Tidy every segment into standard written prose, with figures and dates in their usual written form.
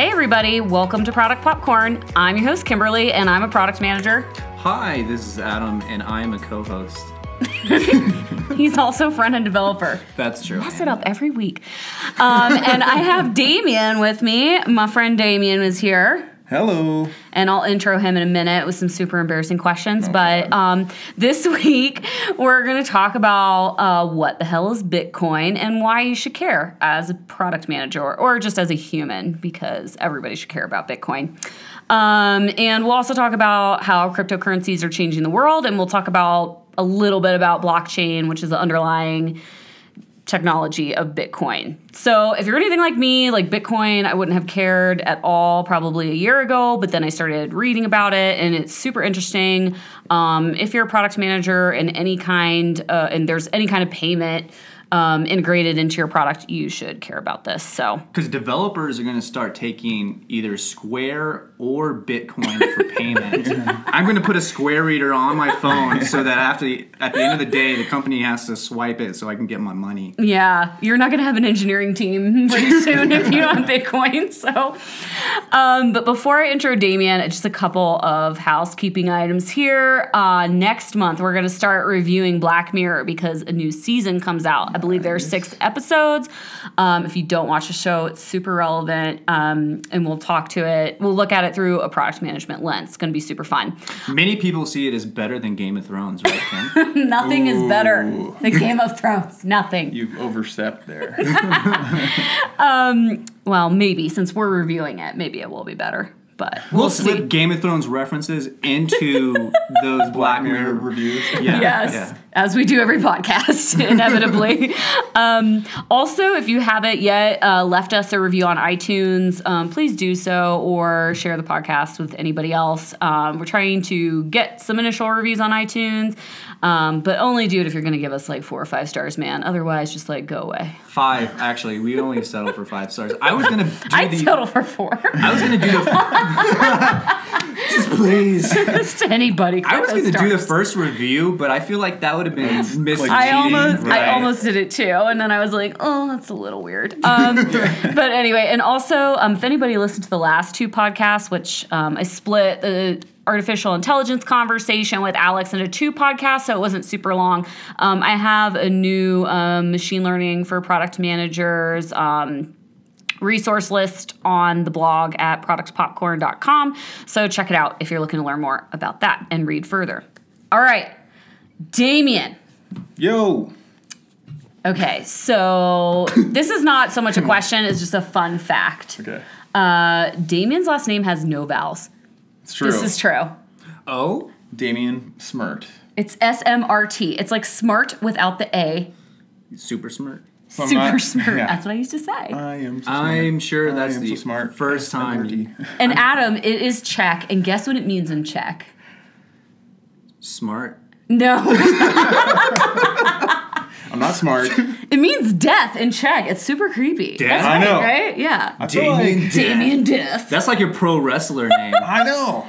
Hey everybody, welcome to Product Popcorn. I'm your host Kimberly and I'm a product manager. Hi, this is Adam and I'm a co-host. He's also front-end developer. That's true. Mess it up every week. And I have Damien with me. My friend Damien is here. Hello. And I'll intro him in a minute with some super embarrassing questions. But this week, we're going to talk about what the hell is BitCoin and why you should care as a product manager or just as a human, because everybody should care about Bitcoin. And we'll also talk about how cryptocurrencies are changing the world, and we'll talk about a little bit about blockchain, which is the underlying technology of Bitcoin. So if you're anything like me, like Bitcoin, I wouldn't have cared at all probably a year ago, but then I started reading about it and it's super interesting. If you're a product manager in any kind, and there's any kind of payment integrated into your product, you should care about this. So, because developers are going to start taking either Square or Bitcoin for payment. I'm going to put a Square reader on my phone so that at the end of the day, the company has to swipe it so I can get my money. Yeah, you're not going to have an engineering team pretty soon if you don't have Bitcoin. So, but before I intro Damien, just a couple of housekeeping items here. Next month, we're going to start reviewing Black Mirror because a new season comes out. I believe there are 6 episodes. If you don't watch the show, it's super relevant, and we'll talk to it. We'll look at it through a product management lens. It's going to be super fun. Many people see it as better than Game of Thrones, right, Kim? Nothing is better than Game of Thrones. Nothing. You've overstepped there. Well, maybe since we're reviewing it, maybe it will be better. But we'll slip Game of Thrones references into those Black Mirror reviews. Yeah. Yes, as we do every podcast, inevitably. Also, if you haven't yet left us a review on iTunes, please do so or share the podcast with anybody else. We're trying to get some initial reviews on iTunes, but only do it if you're going to give us like 4 or 5 stars, man. Otherwise, just like go away. 5, actually. We only settle for 5 stars. I'd settle for 4. I was going to do the... Just please. Just anybody. I was going to do the first review, but I feel like that would have been misleading. I almost did it too, and then I was like, oh, that's a little weird. But anyway, and also, if anybody listened to the last 2 podcasts, which I split the artificial intelligence conversation with Alex into 2 podcasts, so it wasn't super long. I have a new machine learning for product managers resource list on the blog at productpopcorn.com. So check it out if you're looking to learn more about that and read further. All right, Damien. Yo. Okay, so this is not so much a question, it's just a fun fact. Okay. Damien's last name has no vowels. It's true. This is true. Oh? Damien Smrt. It's SMRT. It's like smart without the A. Super smart. So Super smart. Yeah. That's what I used to say. I am so smart. I'm sure that's the so smart. first time. And Adam, it is Czech, and guess what it means in Czech? Smart. No. I'm not smart. It means death in Czech. It's super creepy. Death? That's I know. right? Yeah. I feel like Damien Death. That's like your pro wrestler name. I know.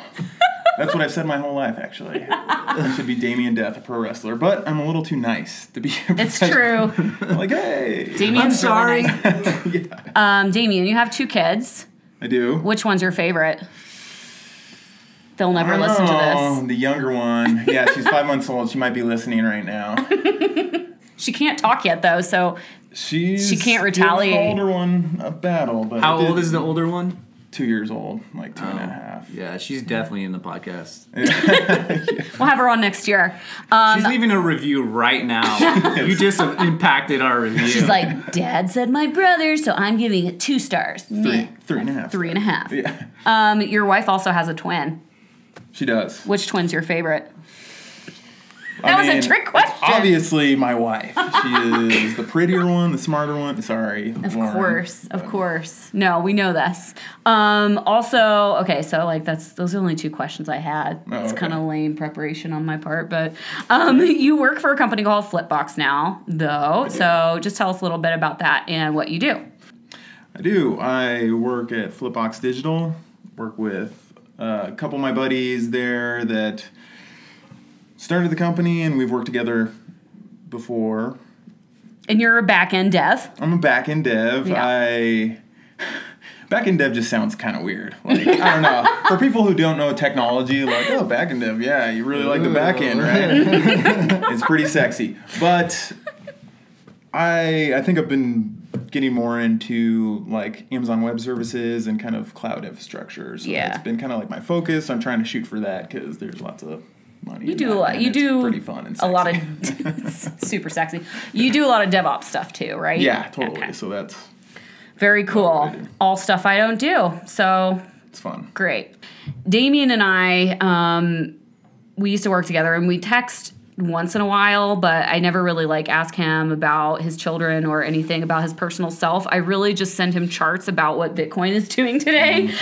That's what I've said my whole life, actually. I should be Damien Death, a pro wrestler, but I'm a little too nice to be a It's true. Like, hey. Damien's I'm sorry. Really nice. Damien, you have 2 kids. I do. Which one's your favorite? They'll never listen to this. The younger one. Yeah, she's 5 months old. She might be listening right now. She can't talk yet, though, so she can't retaliate. The older one a battle, but How old is the older one? 2 years old, like 2.5. Yeah, she's definitely in the podcast. We'll have her on next year. She's leaving a review right now. You just have impacted our review. She's like, Dad said my brother, so I'm giving it 2 stars. 3.5. 3.5. Yeah. Your wife also has a twin. She does. Which twin's your favorite? That was a trick question. Obviously, my wife. She is the prettier one, the smarter one. Sorry. Of Lauren. course. No, we know this. Also, okay, so like those are the only 2 questions I had. It's kind of lame preparation on my part, but you work for a company called Flipbox now, though. So just tell us a little bit about that and what you do. I do. I work at Flipbox Digital. Work with a couple of my buddies there that started the company, and we've worked together before. And you're a back-end dev. I'm a back-end dev. Yeah. Back-end dev just sounds kind of weird. Like, I don't know. For people who don't know technology, like, oh, back-end dev, yeah, you really like the back-end, right? It's pretty sexy. But I think I've been getting more into, like, Amazon Web Services and kind of cloud infrastructure. So it's been kind of like my focus. I'm trying to shoot for that because there's lots of money. You do a lot. You do pretty fun and sexy. A lot of super sexy. You do a lot of DevOps stuff too, right? Yeah, totally. Okay. So that's very cool. All stuff I don't do. So it's fun. Great. Damien and I, we used to work together, and we text once in a while, but I never really like ask him about his children or anything about his personal self. I really just send him charts about what Bitcoin is doing today.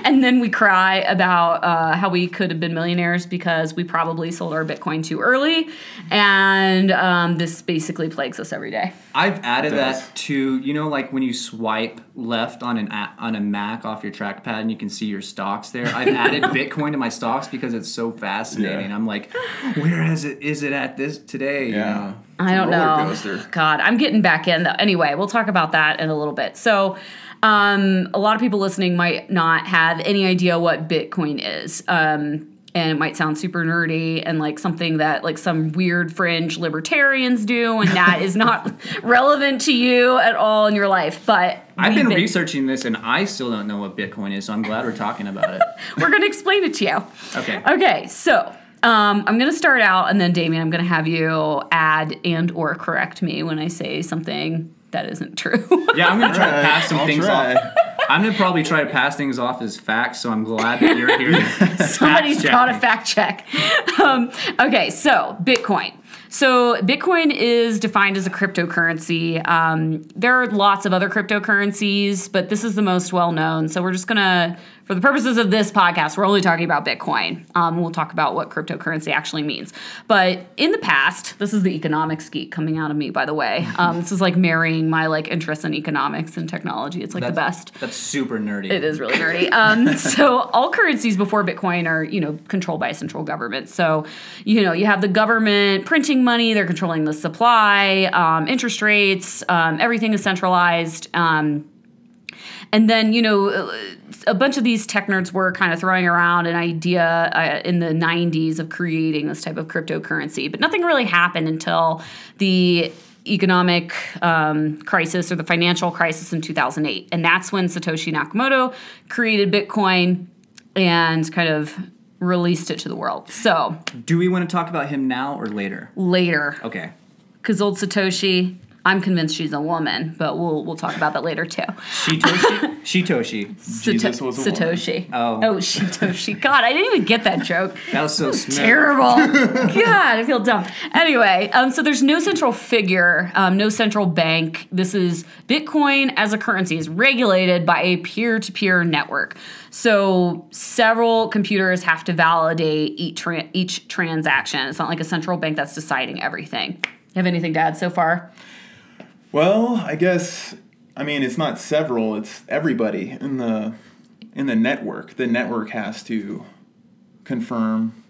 And then we cry about how we could have been millionaires because we probably sold our Bitcoin too early. And this basically plagues us every day. I've added that to, you know, like when you swipe left on a Mac off your trackpad and you can see your stocks there. I've added Bitcoin to my stocks because it's so fascinating. Yeah. I'm like, where is it at this today? Yeah. You know? I don't know. Coaster. God, I'm getting back in though. Anyway, we'll talk about that in a little bit. So a lot of people listening might not have any idea what Bitcoin is. And it might sound super nerdy and like something that like some weird fringe libertarians do, and that is not relevant to you at all in your life. But I've been researching this, and I still don't know what Bitcoin is, so I'm glad we're talking about it. We're going to explain it to you. Okay. Okay, so I'm going to start out, and then Damien, I'm going to have you add and or correct me when I say something that isn't true. Yeah, I'm going to try to pass some things try. off. I'm going to probably try to pass things off as facts, so I'm glad that you're here. Somebody's got a fact check. Okay, so Bitcoin. So Bitcoin is defined as a cryptocurrency. There are lots of other cryptocurrencies, but this is the most well-known. So we're just going to, for the purposes of this podcast, we're only talking about Bitcoin. We'll talk about what cryptocurrency actually means. But in the past, this is the economics geek coming out of me, by the way. This is like marrying my like interest in economics and technology. It's like the best. That's super nerdy. It is really nerdy. So all currencies before Bitcoin are, controlled by a central government. So, you have the government printing money. They're controlling the supply, interest rates. Everything is centralized. And then, a bunch of these tech nerds were kind of throwing around an idea in the 90s of creating this type of cryptocurrency. But nothing really happened until the economic crisis or the financial crisis in 2008. And that's when Satoshi Nakamoto created Bitcoin and kind of released it to the world. So, do we want to talk about him now or later? Later. Okay. Because old Satoshi, I'm convinced she's a woman, but we'll talk about that later too. Shitoshi. Jesus was a woman. Satoshi. Oh, Shitoshi. God, I didn't even get that joke. That was so smooth. Terrible. God, I feel dumb. Anyway, so there's no central figure, no central bank. This is Bitcoin as a currency is regulated by a peer-to-peer network. So several computers have to validate each transaction. It's not like a central bank that's deciding everything. You have anything to add so far? Well, I guess, it's not several, it's everybody in the network. The network has to confirm,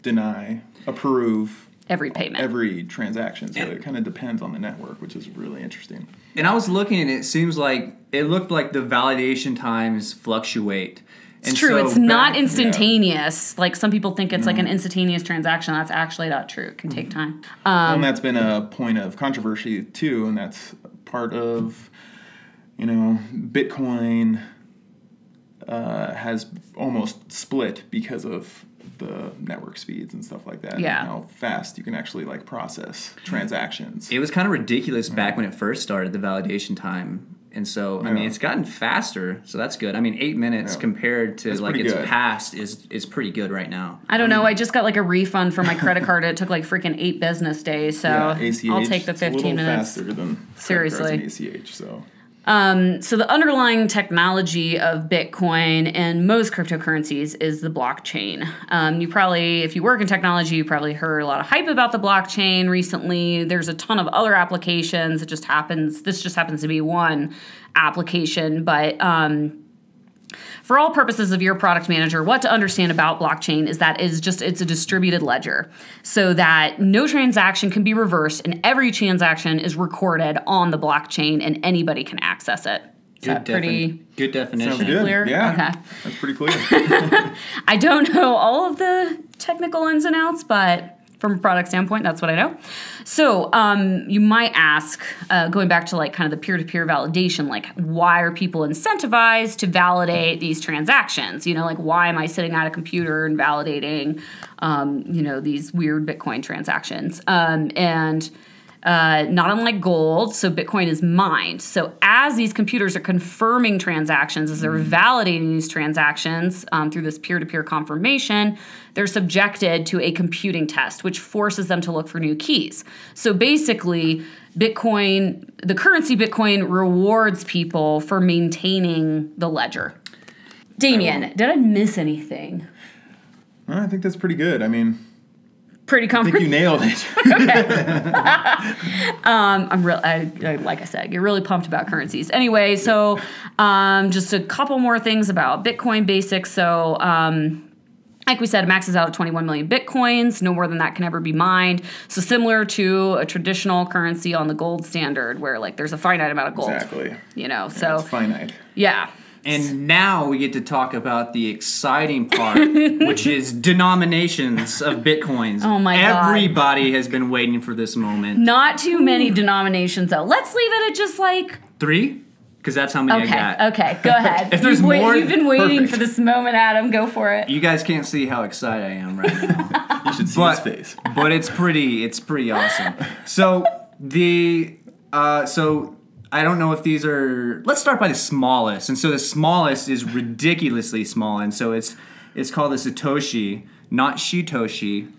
deny, approve every payment, every transaction. So it kind of depends on the network, which is really interesting. And I was looking, and it looked like the validation times fluctuate. It's true. It's not instantaneous. Yeah. Like some people think it's like an instantaneous transaction. That's actually not true. It can take time. And that's been a point of controversy too, and that's part of, Bitcoin has almost split because of the network speeds and stuff like that. Yeah. And how fast you can actually process transactions. It was kind of ridiculous back when it first started, the validation time. And so, it's gotten faster, so that's good. 8 minutes compared to its past is pretty good right now. I don't know. I just got a refund for my credit card. It took freaking 8 business days, so ACH, I'll take the 15 minutes. Faster than seriously. ACH, so. So the underlying technology of Bitcoin and most cryptocurrencies is the blockchain. You probably, if you work in technology, you probably heard a lot of hype about the blockchain recently. There's a ton of other applications. This just happens to be one application, but for all purposes of your product manager, what to understand about blockchain is that it's a distributed ledger, so that no transaction can be reversed and every transaction is recorded on the blockchain and anybody can access it. Good definition. Sounds good. clear? Yeah, Okay. that's pretty clear. I don't know all of the technical ins and outs, but from a product standpoint, that's what I know. So you might ask, going back to like kind of the peer-to-peer validation, like why are people incentivized to validate these transactions? Like why am I sitting at a computer and validating, these weird Bitcoin transactions? Not unlike gold, so Bitcoin is mined. So as these computers are confirming transactions, as they're validating these transactions through this peer-to-peer confirmation, they're subjected to a computing test, which forces them to look for new keys. So basically, Bitcoin, the currency Bitcoin, rewards people for maintaining the ledger. Damien, did I miss anything? Well, I think that's pretty good. I mean, Pretty I comfortable. think you nailed it. Like I said, get really pumped about currencies. Anyway, so just a couple more things about Bitcoin basics. So like we said, it maxes out at 21 million Bitcoins. No more than that can ever be mined. So similar to a traditional currency on the gold standard where like there's a finite amount of gold. Exactly. So it's finite. yeah. And now we get to talk about the exciting part, which is denominations of Bitcoins. Oh my God. Everybody has been waiting for this moment. Not too many denominations though. Let's leave it at just like 3? Because that's how many I got. Okay, go ahead. If there's more, you've been waiting perfect. for this moment, Adam. Go for it. You guys can't see how excited I am right now. You should see his face. But it's pretty awesome. So I don't know if these are. Let's start by the smallest. And so the smallest is ridiculously small, and so it's called the Satoshi, not Shitoshi.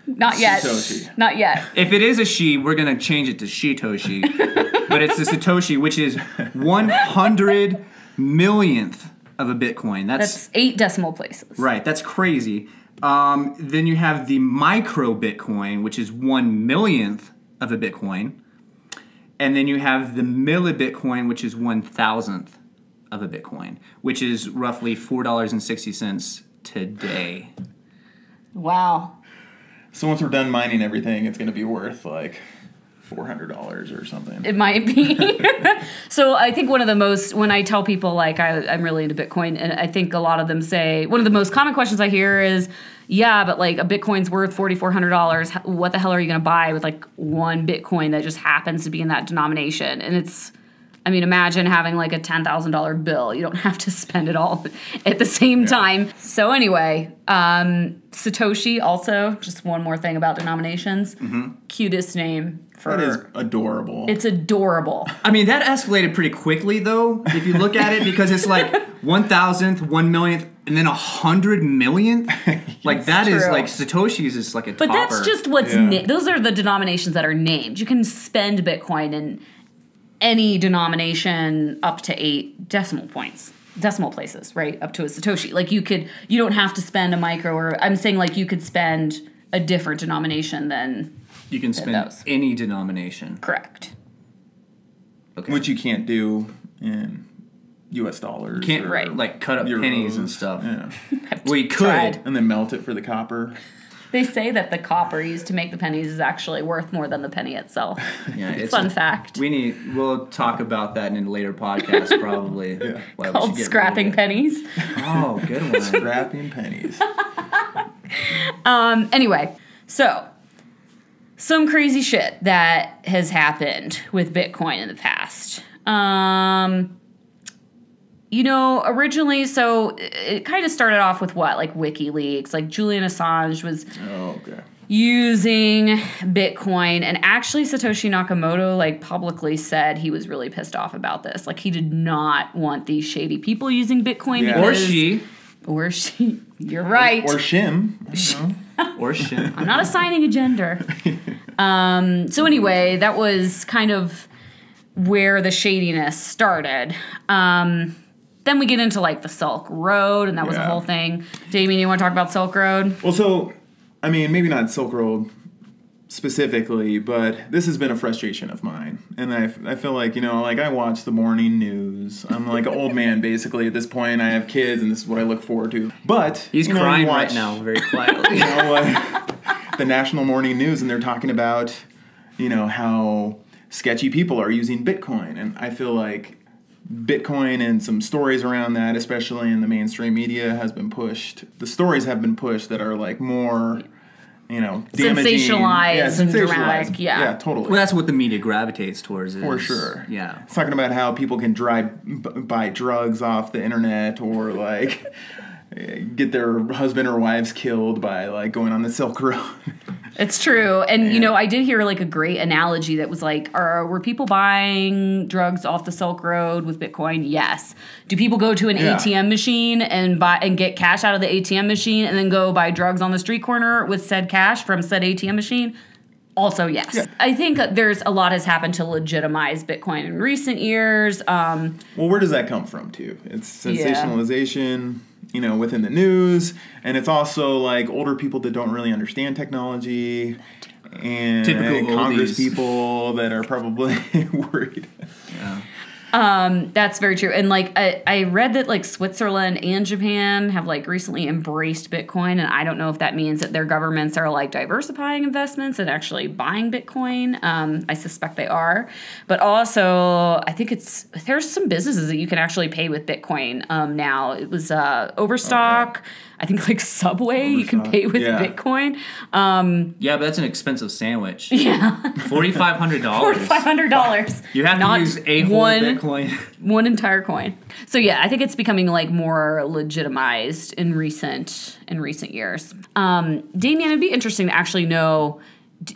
Not yet. Satoshi. Not yet. If it is a she, we're gonna change it to Shitoshi. But it's the Satoshi, which is 100 millionth of a Bitcoin. That's 8 decimal places. Right. That's crazy. Then you have the micro Bitcoin, which is 1 millionth of a Bitcoin. And then you have the millibitcoin, which is 1,000th of a Bitcoin, which is roughly $4.60 today. Wow. So once we're done mining everything, it's going to be worth like $400 or something. It might be. So I think one of the most, when I tell people like I'm really into Bitcoin, and I think a lot of them say, one of the most common questions I hear is, yeah, but like a Bitcoin's worth $4,400. What the hell are you going to buy with like one Bitcoin that just happens to be in that denomination? And it's, I mean, imagine having like a $10,000 bill. You don't have to spend it all at the same time. So anyway, Satoshi also, just one more thing about denominations. Cutest name for... That is adorable. It's adorable. I mean, that escalated pretty quickly, though, if you look at it, because it's like 1,000th, 1 millionth, and then 100 millionth. Like, that is true. like, Satoshi's is like a But topper. that's just what's... those are the denominations that are named. You can spend Bitcoin in any denomination up to 8 decimal places, right? Up to a Satoshi. Like, you don't have to spend a micro, or I'm saying, like, you could spend a different denomination than... You can spend those. any denomination. Correct. Okay. Which you can't do in U.S. dollars. Can't, or right. like, cut up euros. pennies and stuff. Yeah. We could. Tried. And then melt it for the copper. They say that the copper used to make the pennies is actually worth more than the penny itself. Yeah, it's Fun fact. We'll talk about that in a later podcast, probably. Yeah. Why we Called should get scrapping rid of it. pennies. Oh, good one. Scrapping pennies. Anyway, so some crazy shit that has happened with Bitcoin in the past. Originally, so it kind of started off with what? Like WikiLeaks. Like Julian Assange was using Bitcoin, and actually Satoshi Nakamoto like publicly said he was really pissed off about this. Like he did not want these shady people using Bitcoin. Yeah. Because, or she. You're right. Or shim. Or shit. I'm not assigning a gender. So anyway, that was kind of where the shadiness started. Then we get into like the Silk Road, and that was a whole thing. Damien, you want to talk about Silk Road? Well, so, I mean, maybe not Silk Road specifically, but this has been a frustration of mine. And I feel like, like I watch the morning news. I'm like an old man, basically, at this point. I have kids, and this is what I look forward to. But, He's crying right now, very quietly. The national morning news, and they're talking about, how sketchy people are using Bitcoin. And I feel like Bitcoin and some stories around that, especially in the mainstream media, has been pushed. The stories have been pushed that are like more, damaging. Sensationalized and dramatic. Yeah, totally. Well, that's what the media gravitates towards. For sure. Yeah. It's talking about how people can buy drugs off the internet or like get their husband or wives killed by like going on the Silk Road. It's true. And, I did hear like a great analogy that was like, were people buying drugs off the Silk Road with Bitcoin? Yes. Do people go to an ATM machine and get cash out of the ATM machine and then go buy drugs on the street corner with said cash from said ATM machine? Also, yes. Yeah. I think there's a lot has happened to legitimize Bitcoin in recent years. Well, where does that come from, too? It's sensationalization. Within the news, and it's also like older people that don't really understand technology, and typical Congress oldies. People that are probably worried. Yeah. That's very true. And like I read that like Switzerland and Japan have like recently embraced Bitcoin, and I don't know if that means that their governments are like diversifying investments and actually buying Bitcoin. I suspect they are, but also I think there's some businesses that you can actually pay with Bitcoin now. It was Overstock. Okay. I think like Subway you can pay with Bitcoin. Yeah, but that's an expensive sandwich. Yeah. $4,500. $4,500. You have to use a whole Bitcoin. One entire coin. So yeah, I think it's becoming like more legitimized in recent years. Damien, it'd be interesting to actually know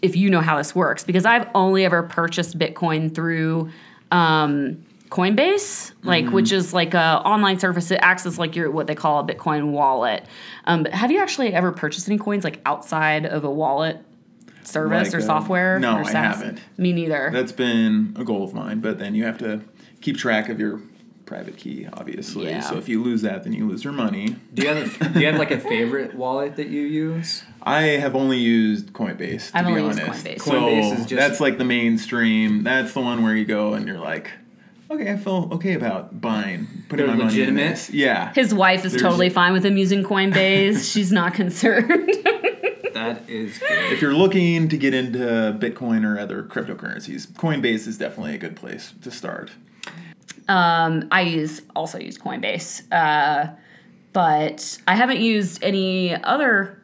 if you know how this works, because I've only ever purchased Bitcoin through Coinbase, which is like a online service that acts as like what they call a Bitcoin wallet. But have you actually ever purchased any coins like outside of a wallet service or software? No, or I haven't. Me neither. That's been a goal of mine, but then you have to keep track of your private key, obviously. Yeah. So if you lose that, then you lose your money. Do you have like a favorite wallet that you use? I have only used Coinbase, to be honest. Coinbase. So Coinbase is that's like the mainstream. That's the one where you go and you're like, okay, I feel okay about putting my money in this. Yeah. His wife is totally fine with him using Coinbase. She's not concerned. That is good. If you're looking to get into Bitcoin or other cryptocurrencies, Coinbase is definitely a good place to start. I also use Coinbase, but I haven't used any other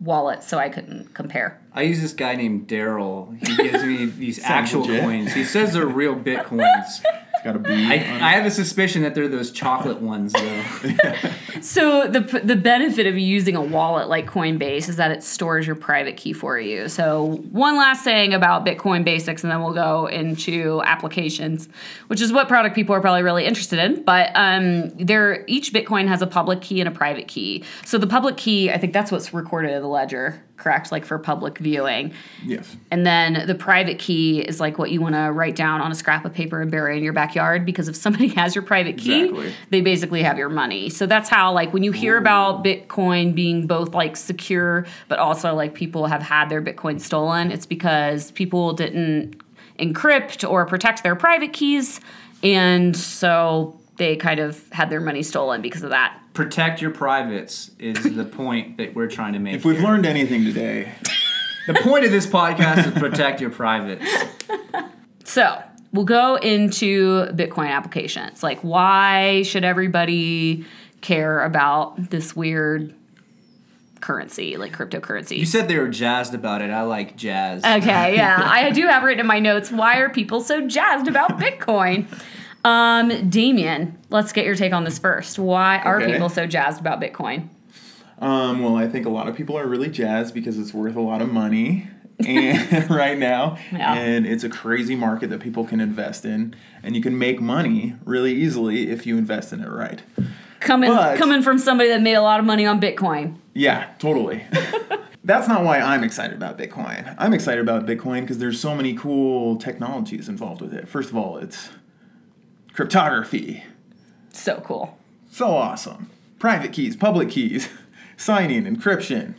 wallets, so I couldn't compare. I use this guy named Daryl. He gives me these actual coins. He says they're real Bitcoins. It's got a B. I have a suspicion that they're those chocolate ones, though. So the benefit of using a wallet like Coinbase is that it stores your private key for you. So one last thing about Bitcoin basics, and then we'll go into applications, which is what product people are probably really interested in. But each Bitcoin has a public key and a private key. So the public key, I think that's what's recorded in the ledger, correct? Like for public viewing. Yes. And then the private key is like what you want to write down on a scrap of paper and bury in your backyard, because if somebody has your private key, they basically have your money. So that's how, like, when you hear about Bitcoin being both like secure, but also like people have had their Bitcoin stolen, it's because people didn't encrypt or protect their private keys. And so they kind of had their money stolen because of that. Protect your privates is the point that we're trying to make. If we've learned anything today, the point of this podcast is protect your privates. So we'll go into Bitcoin applications. Like, why should everybody care about this weird currency, like cryptocurrency? You said they were jazzed about it. I like jazz. Okay, yeah. I do have written in my notes, why are people so jazzed about Bitcoin? Damien, let's get your take on this first. Why are people so jazzed about Bitcoin? Well, I think a lot of people are really jazzed because it's worth a lot of money and right now. Yeah. And it's a crazy market that people can invest in. And you can make money really easily if you invest in it right. Coming from somebody that made a lot of money on Bitcoin. Yeah, totally. That's not why I'm excited about Bitcoin. I'm excited about Bitcoin because there's so many cool technologies involved with it. First of all, it's cryptography. So cool. So awesome. Private keys, public keys, signing, encryption.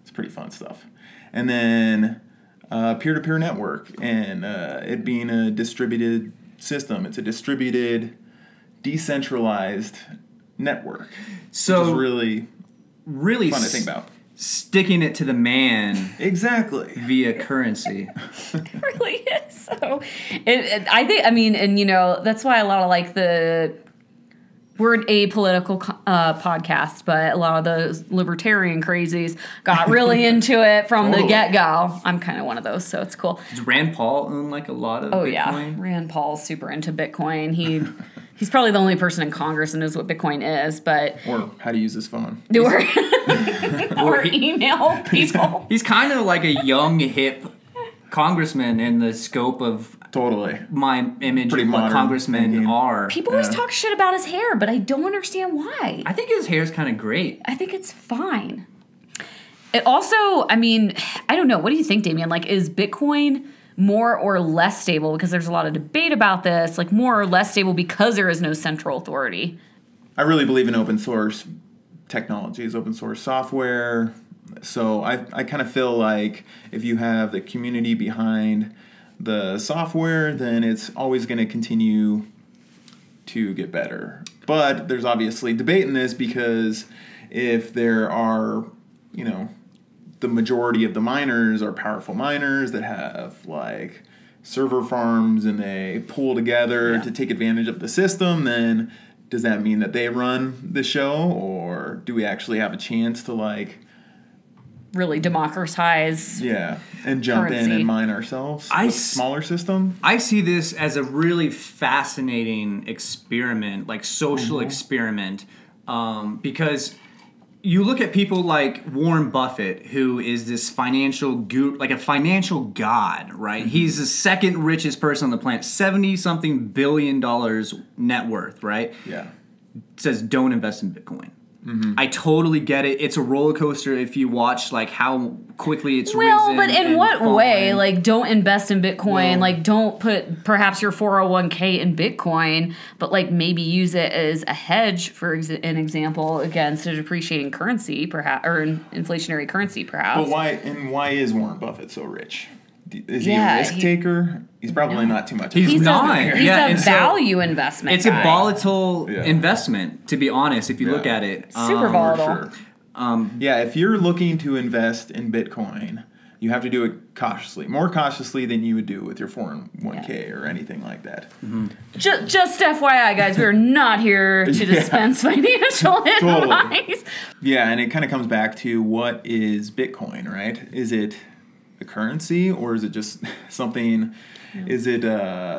It's pretty fun stuff. And then peer-to-peer network and it being a distributed system. It's a distributed, decentralized network. So which is really fun to think about. sticking it to the man Exactly. via currency. It really is. So, I think, I mean, and that's why a lot of like we're an apolitical podcast, but a lot of those libertarian crazies got really into it from the get-go. I'm kind of one of those, so it's cool. Does Rand Paul own like a lot of Bitcoin? Yeah, Rand Paul's super into Bitcoin. He's probably the only person in Congress that knows what Bitcoin is, but or how to use his phone, or email people. He's kind of like a young, hip congressman in the scope of my image of what congressmen are. People always talk shit about his hair, but I don't understand why. I think his hair's kind of great. I think it's fine. It also, I mean, I don't know. What do you think, Damien? Like, is Bitcoin more or less stable? Because there's a lot of debate about this. Like, more or less stable because there is no central authority. I really believe in open source technologies, open source software. So I kind of feel like if you have the community behind the software, then it's always going to continue to get better. But there's obviously debate in this because if there are, the majority of the miners are powerful miners that have like server farms and they pool together to take advantage of the system, then does that mean that they run the show, or do we actually have a chance to like really democratize and jump currency in and mine ourselves with a smaller system? I see this as a really fascinating experiment, like social experiment, because you look at people like Warren Buffett, who is this financial guru, like a financial god, right? He's the second richest person on the planet, $70-something billion net worth, right? Yeah. Says don't invest in Bitcoin. I totally get it. It's a roller coaster if you watch like how quickly it's risen. Well, but in what fallen. way? Like, don't invest in Bitcoin. Like, don't put perhaps your 401k in Bitcoin, but like maybe use it as a hedge, for an example, against a depreciating currency, perhaps, or an inflationary currency, perhaps. But why is Warren Buffett so rich? Is he a risk taker? He's probably not too much. He's not. He's a value investment. It's a volatile investment, to be honest, if you look at it. Super volatile. Sure. If you're looking to invest in Bitcoin, you have to do it cautiously. More cautiously than you would do with your 401k or anything like that. Just FYI, guys, we're not here to dispense financial advice. Yeah, and it kind of comes back to what is Bitcoin, right? Is it a currency, or is it just something? Is it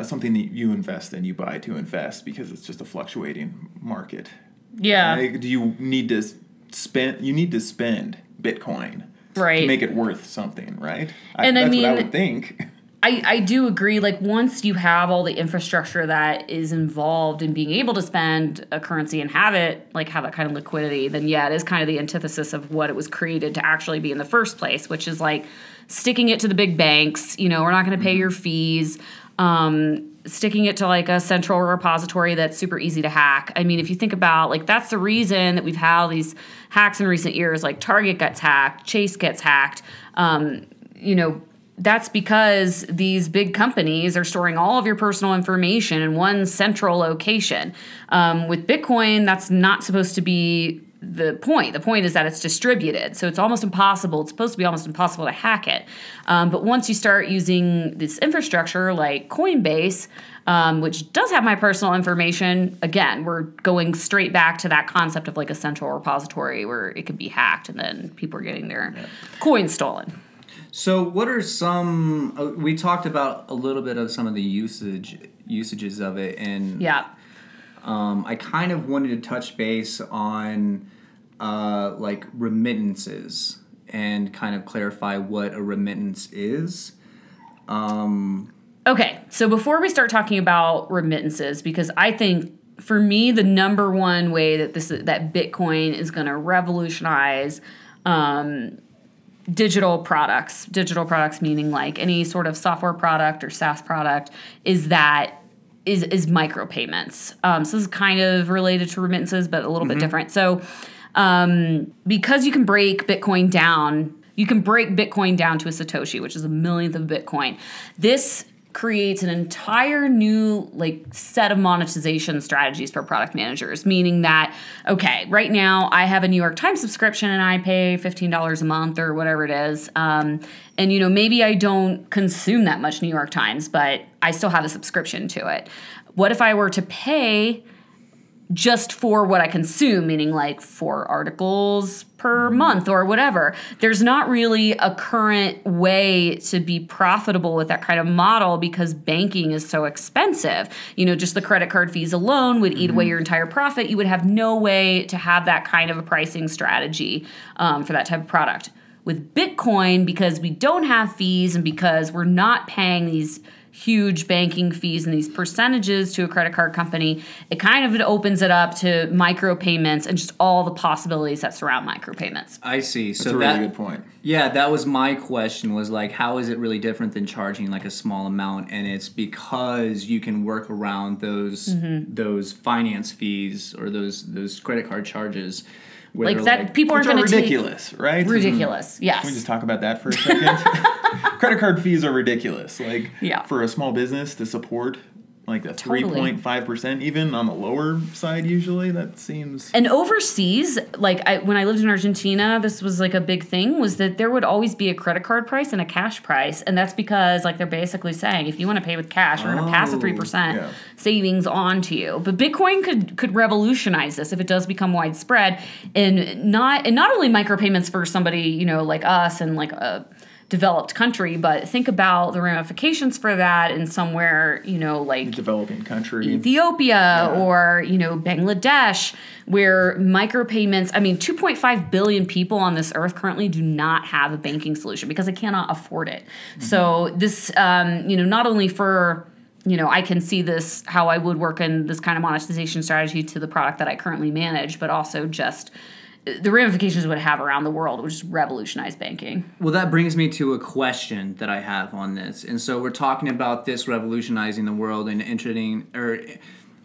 something that you invest in, you buy to invest because it's just a fluctuating market? Yeah. Like, do you need to spend? You need to spend Bitcoin to make it worth something, right? And that's what I would think. I do agree. Like, once you have all the infrastructure that is involved in being able to spend a currency and have that kind of liquidity, then it is kind of the antithesis of what it was created to actually be in the first place, which is like sticking it to the big banks. We're not going to pay your fees. Sticking it to like a central repository that's super easy to hack. I mean, if you think about like that's the reason that we've had all these hacks in recent years. Like Target gets hacked, Chase gets hacked. That's because these big companies are storing all of your personal information in one central location. With Bitcoin, that's not supposed to be the point. The point is that it's distributed. So it's almost impossible. It's supposed to be almost impossible to hack it. But once you start using this infrastructure like Coinbase, which does have my personal information, again, we're going straight back to that concept of like a central repository where it could be hacked and then people are getting their coins stolen. So what are some, we talked about a little bit of some of the usages of it, and I kind of wanted to touch base on like remittances and kind of clarify what a remittance is. Okay, so before we start talking about remittances, because I think for me the number one way that that Bitcoin is going to revolutionize digital products meaning like any sort of software product or SaaS product, is micropayments. So this is kind of related to remittances, but a little bit different. So because you can break Bitcoin down to a Satoshi, which is a millionth of Bitcoin. This creates an entire new set of monetization strategies for product managers, meaning that, okay, right now I have a New York Times subscription and I pay $15 a month or whatever it is. And maybe I don't consume that much New York Times, but I still have a subscription to it. What if I were to pay just for what I consume, meaning 4 articles per month or whatever? There's not really a current way to be profitable with that kind of model because banking is so expensive. Just the credit card fees alone would eat away your entire profit. You would have no way to have that kind of a pricing strategy for that type of product. With Bitcoin, because we don't have fees and because we're not paying these huge banking fees and these percentages to a credit card company, it kind of opens it up to micropayments and just all the possibilities that surround micropayments. I see. That's a really good point. Yeah, that was my question, was how is it really different than charging a small amount? And it's because you can work around those finance fees or those credit card charges. People aren't going to ridiculous, right? Ridiculous, yes. Can we just talk about that for a second? Credit card fees are ridiculous. For a small business to support the 3.5% even on the lower side, usually that seems. And overseas, when I lived in Argentina, this was a big thing, was that there would always be a credit card price and a cash price, and that's because they're basically saying if you want to pay with cash, we're going to pass a 3% savings on to you. But Bitcoin could revolutionize this if it does become widespread, and not only micropayments for somebody like us and a developed country, but think about the ramifications for that in somewhere, developing country, Ethiopia or, Bangladesh, where micropayments, 2.5 billion people on this earth currently do not have a banking solution because they cannot afford it. So this, not only for, I can see this, how I would work in this kind of monetization strategy to the product that I currently manage, but also just the ramifications it would have around the world would just revolutionize banking. Well, that brings me to a question that I have on this. And so we're talking about this revolutionizing the world and entering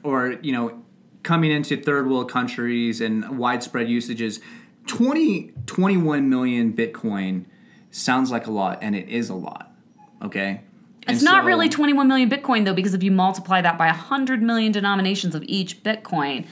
or coming into third world countries and widespread usages. 21 million Bitcoin sounds like a lot, and it is a lot. Okay? It's not really 21 million Bitcoin, though, because if you multiply that by 100 million denominations of each Bitcoin,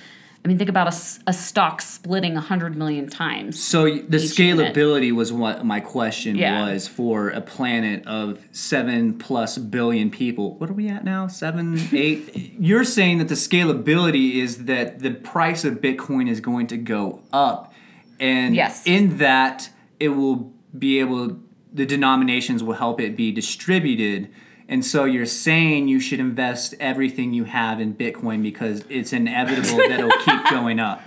think about a stock splitting 100 million times. So the scalability was what my question was for a planet of 7+ billion people. What are we at now? 7, 8? You're saying that the scalability is that the price of Bitcoin is going to go up. And in that, it will be the denominations will help it be distributed. And so you're saying you should invest everything you have in Bitcoin because it's inevitable that it'll keep going up.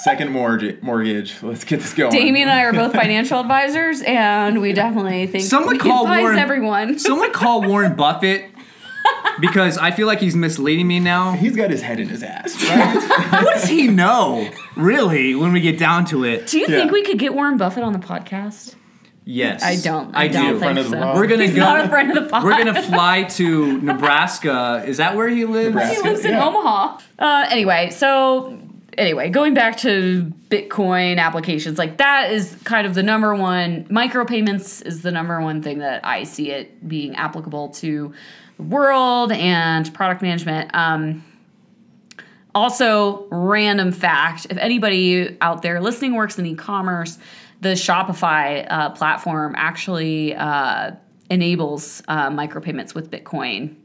Second mortgage. Let's get this going. Damien and I are both financial advisors, and we definitely think we advise everyone. Someone call Warren Buffett, because I feel like he's misleading me now. He's got his head in his ass, right? What does he know, really, when we get down to it? Do you think we could get Warren Buffett on the podcast? Yes. I don't do. Think so. We're gonna He's not a friend of the pod. We're going to fly to Nebraska. Is that where he lives? He lives in Omaha. Anyway, going back to Bitcoin applications, that is kind of the number one. Micropayments is the number one thing that I see it being applicable to the world and product management. Also, random fact, if anybody out there listening works in e-commerce, the Shopify platform actually enables micropayments with Bitcoin.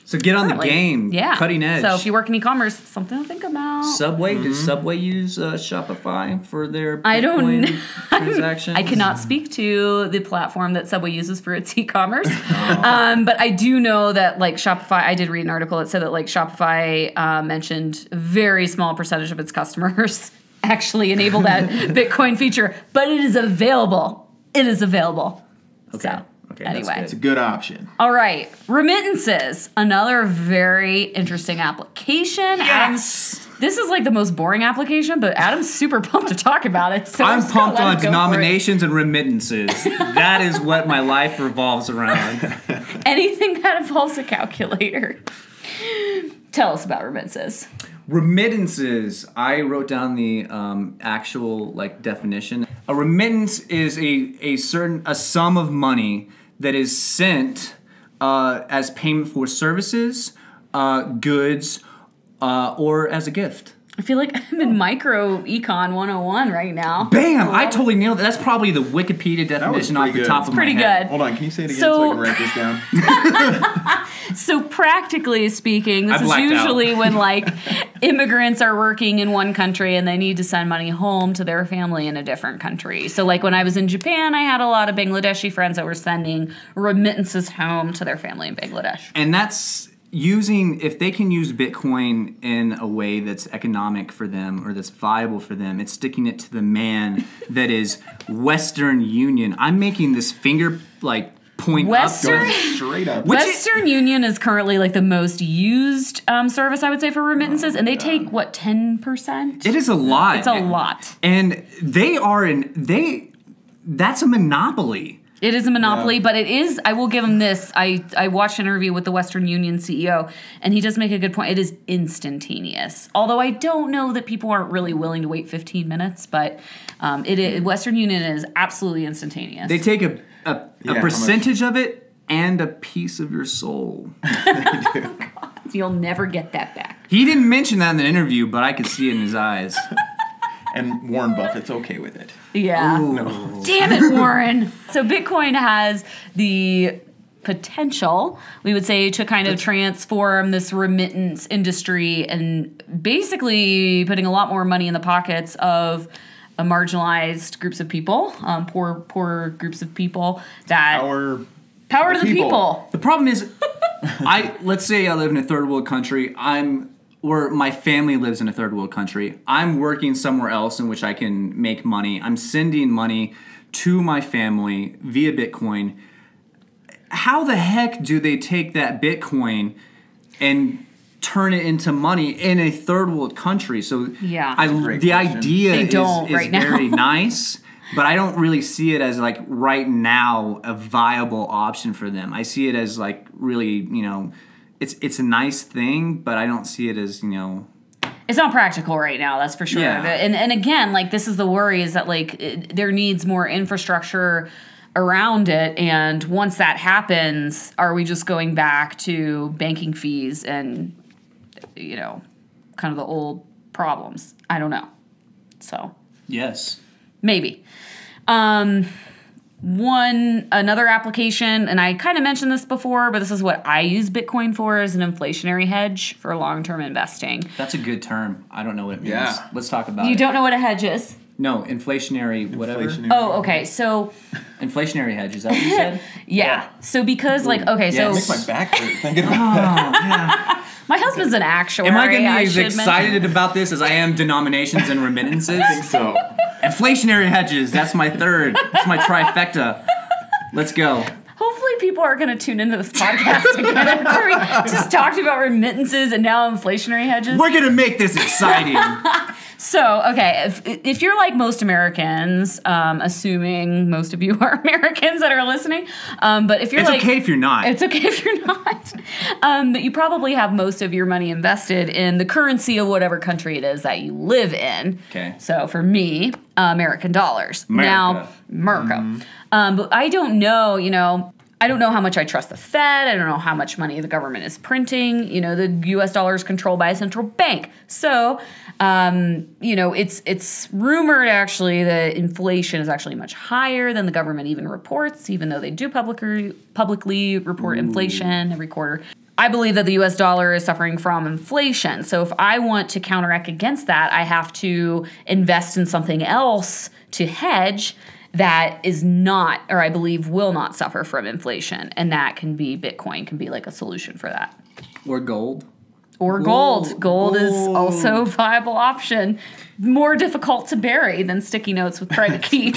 So get on the game. Yeah. Cutting edge. So if you work in e-commerce, it's something to think about. Subway? Does Subway use Shopify for their Bitcoin transactions? I cannot speak to the platform that Subway uses for its e-commerce. But I do know that Shopify, I did read an article that said that Shopify mentioned a very small percentage of its customers actually enable that Bitcoin feature, but it is available. It is available. Okay. So, anyway. It's a good option. All right. Remittances. Another very interesting application. Yes! This is the most boring application, but Adam's super pumped to talk about it. So I'm pumped on denominations and remittances. That is what my life revolves around. Anything that involves a calculator. Tell us about remittances. Remittances. I wrote down the actual definition. A remittance is a sum of money that is sent as payment for services, goods, or as a gift. I feel like I'm in micro econ 101 right now. Bam! I totally nailed it. That's probably the Wikipedia definition off the top of my head. Pretty good. Hold on, can you say it again so I can write this down? So practically speaking, this is usually when like immigrants are working in one country and they need to send money home to their family in a different country. So like when I was in Japan, I had a lot of Bangladeshi friends that were sending remittances home to their family in Bangladesh. And that's if they can use Bitcoin in a way that's economic for them or that's viable for them, it's sticking it to the man that is Western Union. I'm making this finger point up, straight up. Western Union is currently like the most used service, I would say, for remittances, and they take 10%. It is a lot. It's a lot, and that's a monopoly. It is a monopoly, but it is, I will give them this. I watched an interview with the Western Union CEO, and he does make a good point. It is instantaneous. Although I don't know that people aren't really willing to wait 15 minutes, but Western Union is absolutely instantaneous. They take a percentage of it and a piece of your soul. They do. God, you'll never get that back. He didn't mention that in the interview, but I could see it in his eyes. And Warren Buffett's okay with it. Yeah. No. Damn it, Warren. So Bitcoin has the potential, we would say, to kind of transform this remittance industry and basically putting a lot more money in the pockets of marginalized groups of people, poor groups of people that power to the people. The problem is, let's say I live in a third world country. Or my family lives in a third world country. I'm working somewhere else in which I can make money. I'm sending money to my family via Bitcoin. How the heck do they take that Bitcoin and turn it into money in a third world country? So the idea is very nice, but I don't really see it as like right now a viable option for them. I see it as like really, it's a nice thing, but I don't see it as, It's not practical right now, that's for sure. Yeah. And again, like this is the worry is that like there needs more infrastructure around it, and once that happens, are we just going back to banking fees and kind of the old problems? I don't know. So yes, maybe. Another application, and I kind of mentioned this before, but this is what I use Bitcoin for, is an inflationary hedge for long-term investing. That's a good term. I don't know what it means. Yeah. Let's talk about it. You don't know what a hedge is? No, inflationary whatever. Oh, okay. So inflationary hedge, is that what you said? Yeah. So because it makes my back hurt thinking about that. My husband's an actuary. Am I going to be as excited about this as I am denominations and remittances? I think so. Inflationary hedges, that's my third. That's my trifecta. Let's go. Hopefully people are going to tune into this podcast again. Where we just talked about remittances and now inflationary hedges. We're going to make this exciting. So, okay, if you're like most Americans, assuming most of you are Americans that are listening, but if you're it's okay if you're not. It's okay if you're not. But you probably have most of your money invested in the currency of whatever country it is that you live in. Okay. So for me, American dollars. Now, America. Mm-hmm. But I don't know, I don't know how much I trust the Fed. I don't know how much money the government is printing. The U.S. dollar is controlled by a central bank. So, it's rumored actually that inflation is actually much higher than the government even reports, even though they do publicly report inflation every quarter. I believe that the U.S. dollar is suffering from inflation. So if I want to counteract against that, I have to invest in something else to hedge that is not, or I believe will not suffer from inflation. And that can be Bitcoin, can be like a solution for that. Or gold. Or gold. Gold is also a viable option. More difficult to bury than sticky notes with private keys.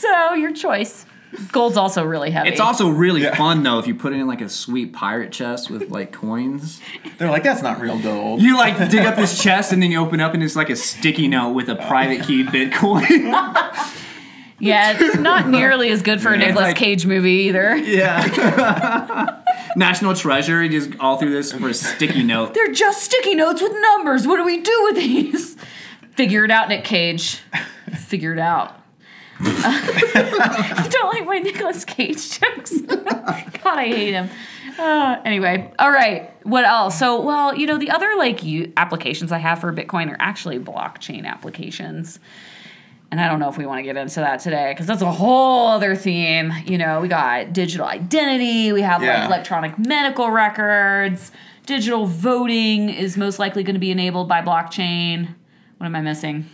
So your choice. Gold's also really heavy. It's also really fun though if you put it in like a sweet pirate chest with like coins. They're like, that's not real gold. You like dig up this chest and then you open up and it's like a sticky note with a private key Bitcoin. Yeah, it's not nearly as good for a Nicolas Cage movie either. Yeah. National Treasure, just all through this for a sticky note. They're just sticky notes with numbers. What do we do with these? Figure it out, Nick Cage. Figure it out. You don't like my Nicolas Cage jokes? God, I hate him. Anyway, all right. What else? So, well, the other applications I have for Bitcoin are actually blockchain applications. And I don't know if we want to get into that today because that's a whole other theme. We got digital identity. We have electronic medical records. Digital voting is most likely going to be enabled by blockchain. What am I missing?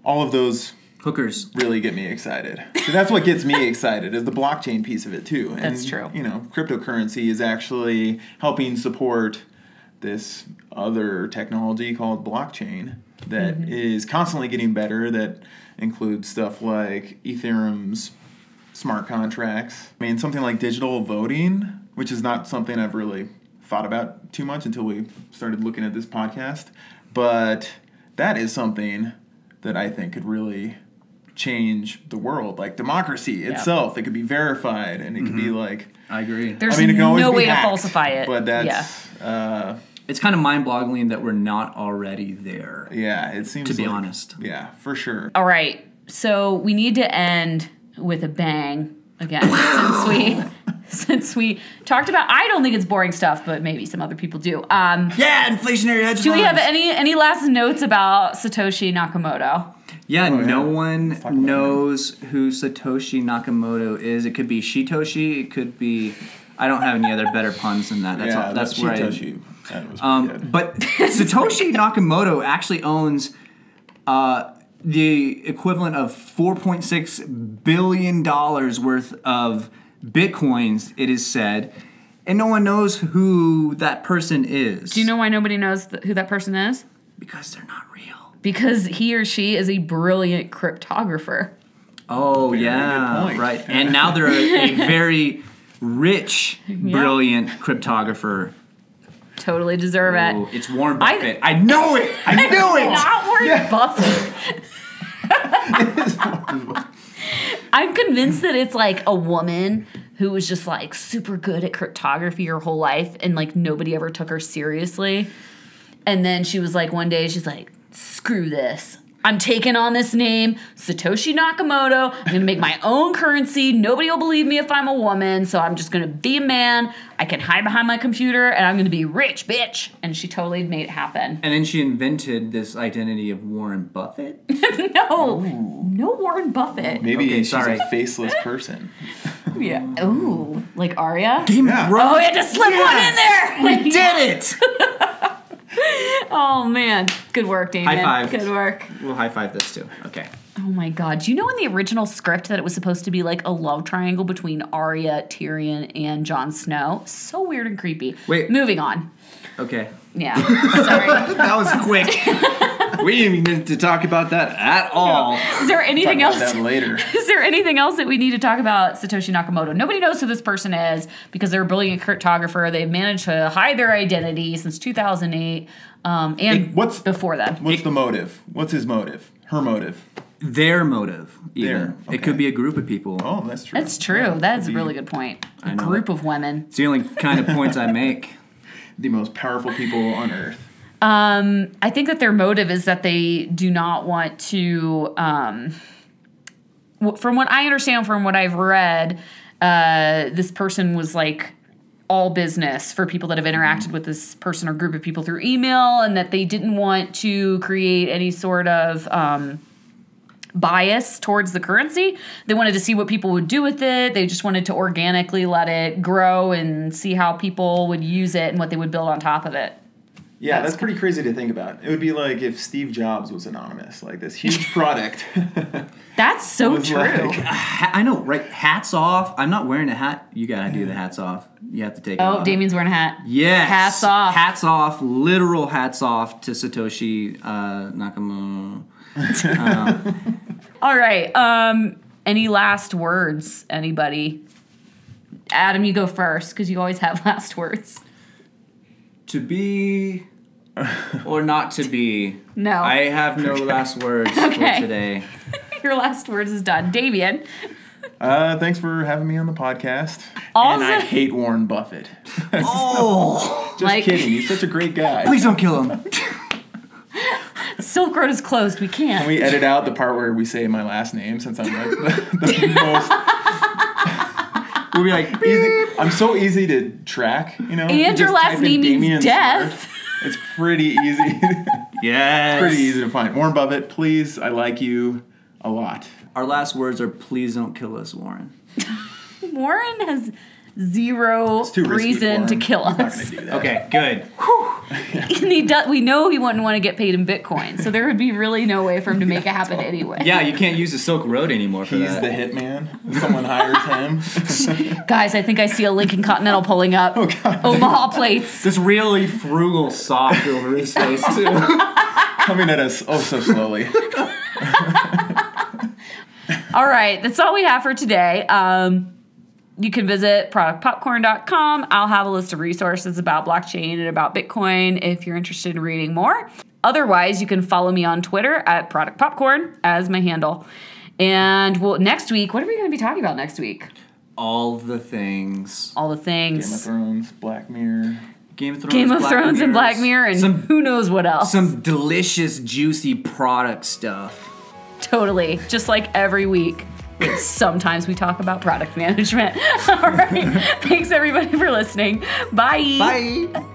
All of those hookers really get me excited. So that's what gets me excited is the blockchain piece of it too. And, that's true. Cryptocurrency is actually helping support this other technology called blockchain that is constantly getting better, that includes stuff like Ethereum's smart contracts. I mean, something like digital voting, which is not something I've really thought about too much until we started looking at this podcast. But that is something that I think could really change the world. Like democracy itself, it could be verified and it could be like... I agree. There's it can always no be way hacked, to falsify it. But that's... it's kind of mind-boggling that we're not already there. Yeah, it seems to be honest. Yeah, for sure. All right. So we need to end with a bang again since we talked about, I don't think it's boring stuff, but maybe some other people do. Inflationary hedge funds. Do we have any last notes about Satoshi Nakamoto? Yeah, no one knows who Satoshi Nakamoto is. It could be Shitoshi. It could be... I don't have any other better puns than that. That's where Shitoshi. That was pretty good. But Satoshi Nakamoto actually owns the equivalent of $4.6 billion worth of Bitcoins, it is said, and no one knows who that person is. Do you know why nobody knows who that person is? Because they're not real. Because he or she is a brilliant cryptographer. Oh, Very yeah, good point. right. And now they're a very rich, brilliant cryptographer. Totally deserve it. It's Warren Buffett. I know it. I knew it. Not Warren Buffett. I'm convinced that it's like a woman who was just like super good at cryptography her whole life and like nobody ever took her seriously. And then she was like, one day she's like, screw this. I'm taking on this name, Satoshi Nakamoto. I'm going to make my own currency. Nobody will believe me if I'm a woman, so I'm just going to be a man. I can hide behind my computer, and I'm going to be rich, bitch. And she totally made it happen. And then she invented this identity of Warren Buffett? No Warren Buffett. Maybe she's a faceless person. Yeah. Ooh, like Arya? Yeah. Oh, we had to slip one in there. We did it. Oh, man. Good work, Damien. High five. Good work. We'll high five this too. Okay. Oh, my God. Do you know in the original script that it was supposed to be like a love triangle between Arya, Tyrion, and Jon Snow? So weird and creepy. Wait. Moving on. Okay. Yeah. Sorry. That was quick. We didn't even need to talk about that at all. Is there anything else? That later. Is there anything else that we need to talk about Satoshi Nakamoto? Nobody knows who this person is because they're a brilliant cryptographer. They've managed to hide their identity since 2008 and before then. What's the motive? What's his motive? Her motive? Their motive, even. Okay. It could be a group of people. Oh, that's true. That's true. Yeah, That's a really good point. A group of women. It's the only kind of points I make. The most powerful people on earth. I think that their motive is that they do not want to, from what I understand, from what I've read, this person was like all business for people that have interacted with this person or group of people through email, and that they didn't want to create any sort of bias towards the currency. They wanted to see what people would do with it. They just wanted to organically let it grow and see how people would use it and what they would build on top of it. Yeah, that's pretty crazy to think about. It would be like if Steve Jobs was anonymous, like this huge product. That's so true. I know, right? Hats off. I'm not wearing a hat. You gotta do the hats off. You have to take it off. Oh, Damien's wearing a hat. Yes. Hats off. Hats off. Literal hats off to Satoshi Nakamoto. All right. Any last words, anybody? Adam, you go first because you always have last words. To be or not to be? No. I have no last words for today. Your last words is done. Damien. Thanks for having me on the podcast. Also, and I hate Warren Buffett. Oh. Just kidding. He's such a great guy. Please don't kill him. Silk Road is closed. We can't. Can we edit out the part where we say my last name since I'm like the most... We'll be like, easy. I'm so easy to track, you know? And your last name means Damien death. Smrt. It's pretty easy. yes. Pretty easy to find. Warren Buffett, please, I like you a lot. Our last words are, please don't kill us, Warren. Warren has zero It's too risky reason for to him. kill He's not us. gonna do that. Okay, good. And we know he wouldn't want to get paid in Bitcoin, so there would be really no way for him to make it happen anyway. Yeah, you can't use the Silk Road anymore for He's that. the hitman. Someone hires him. Guys, I think I see a Lincoln Continental pulling up. Oh, God. Omaha plates. This really frugal soft over his face, too. Coming at us oh so slowly. All right, that's all we have for today. You can visit productpopcorn.com. I'll have a list of resources about blockchain and about Bitcoin if you're interested in reading more. Otherwise, you can follow me on Twitter at productpopcorn as my handle. And next week, what are we going to be talking about next week? All the things. All the things. Game of Thrones, Black Mirror. Game of Thrones and Black Mirror and who knows what else. Some delicious, juicy product stuff. Totally. Just like every week. Sometimes we talk about product management. All right. Thanks, everybody, for listening. Bye. Bye.